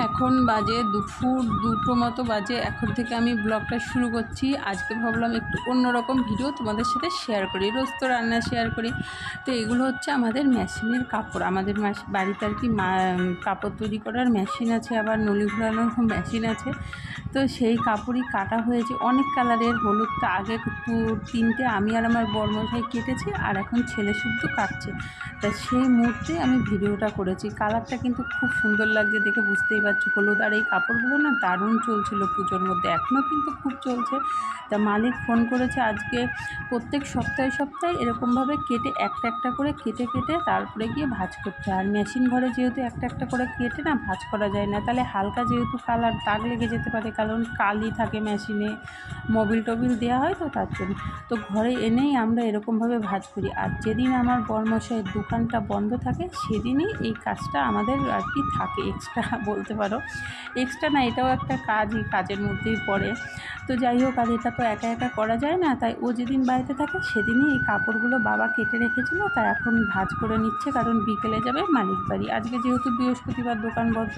এখন বাজে দুপুর 2টো মতো বাজে। এখন থেকে আমি ব্লগটা শুরু করছি। আজকে ভাবলাম একটু অন্যরকম ভিডিও তোমাদের সাথে শেয়ার করি। রোজ তো রান্না শেয়ার করি। তো এগুলো হচ্ছে আমাদের মেশিনের কাপড়। আমাদের বাড়িতে আর কি কাপড় তৈরি করার মেশিন আছে, আবার নলি ঘোরানোর মেশিন আছে। তো সেই কাপড়ই কাটা হয়েছে অনেক কালারের। হলুদটা আগে 3টে আমি আর আমার বড়মশাই কেটেছি, আর এখন ছেলে শুদ্ধ কাটছে। তা সেই মুহূর্তে আমি ভিডিওটা করেছি। কালারটা কিন্তু খুব সুন্দর লাগছে দেখে, বুঝতেই পারছো। হলুদ আর এই কাপড়গুলো না দারুণ চলছিল পুজোর মধ্যে, এখনও কিন্তু খুব চলছে। তা মালিক ফোন করেছে আজকে প্রত্যেক সপ্তাহে সপ্তাহে এরকমভাবে কেটে একটা করে কেটে তারপরে গিয়ে ভাঁজ করতে হয়। আর মেশিন ঘরে যেহেতু একটা করে কেটে না ভাঁজ করা যায় না, তাহলে হালকা যেহেতু কালার দাগ লেগে যেতে পারে, কারণ কালি থাকে মেশিনে, মোবিল টোবিল দেওয়া হয়, তো তার জন্য। তো ঘরে এনেই আমরা এরকমভাবে ভাঁজ করি। আর যেদিন আমার বড়মশাইয়ের দোকানটা বন্ধ থাকে সেদিনই এই কাজটা আমাদের আর কি থাকে, এক্সট্রা বলতে পারো। এক্সট্রা না, এটাও একটা কাজই, কাজের মধ্যেই পড়ে। তো যাই হোক, আর এটা তো একা একা করা যায় না, তাই ও যেদিন বাড়িতে থাকে সেদিনই এই কাপড়গুলো বাবা কেটে রেখেছিল। তাই এখন ভাঁজ করে নিচ্ছে, কারণ বিকেলে যাবে মালিক বাড়ি। আজকে যেহেতু বৃহস্পতিবার দোকান বন্ধ।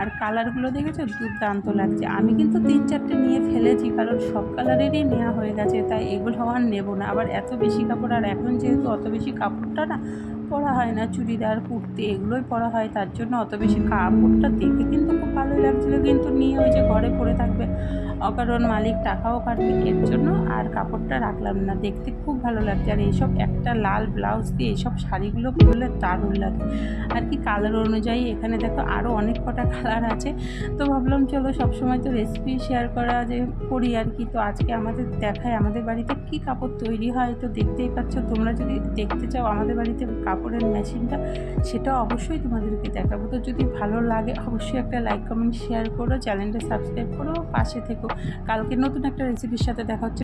আর কালারগুলো দেখেছো, দুর্দান্ত লাগছে। আমি কিন্তু 3-4টে নিয়ে ফেলেছি, কারণ সব কালারেরই নেওয়া হয়ে গেছে, তাই এগুলো আর নেব না। আবার এত বেশি কাপড়, আর এখন যেহেতু অত বেশি কাপড়টা না পরা হয় না, চুড়িদার কুর্তি এগুলোই পরা হয়, তার জন্য অত বেশি কাপড়টা দেখে কিন্তু খুব ভালোই লাগছিলো, কিন্তু নিয়ে ওই যে ঘরে পরে থাকবে, অকারণ মালিক টাকাও কাটবে, এর জন্য আর কাপড়টা রাখলাম না। দেখতে খুব ভালো লাগছে। আর এইসব একটা লাল ব্লাউজ দিয়ে এইসব শাড়িগুলো পরলে দারুণ লাগে আর কি, কালার অনুযায়ী। এখানে দেখো আরও অনেক কটা কালার আছে। তো ভাবলাম চলো, সবসময় তো রেসিপি শেয়ার করা যে করি আর কি। তো আজকে আমাদের দেখায় আমাদের বাড়িতে কি কাপড় তৈরি হয়। তো দেখতেই পাচ্ছ, তোমরা যদি দেখতে চাও আমাদের বাড়িতে কাপড়ের মেশিনটা, সেটা অবশ্যই তোমাদেরকে দেখাবো। তো যদি ভালো লাগে অবশ্যই একটা লাইক কমেন্ট শেয়ার করো, চ্যানেলটা সাবস্ক্রাইব করো, পাশে থেকো। কালকে নতুন একটা রেসিপির সাথে দেখা হচ্ছে।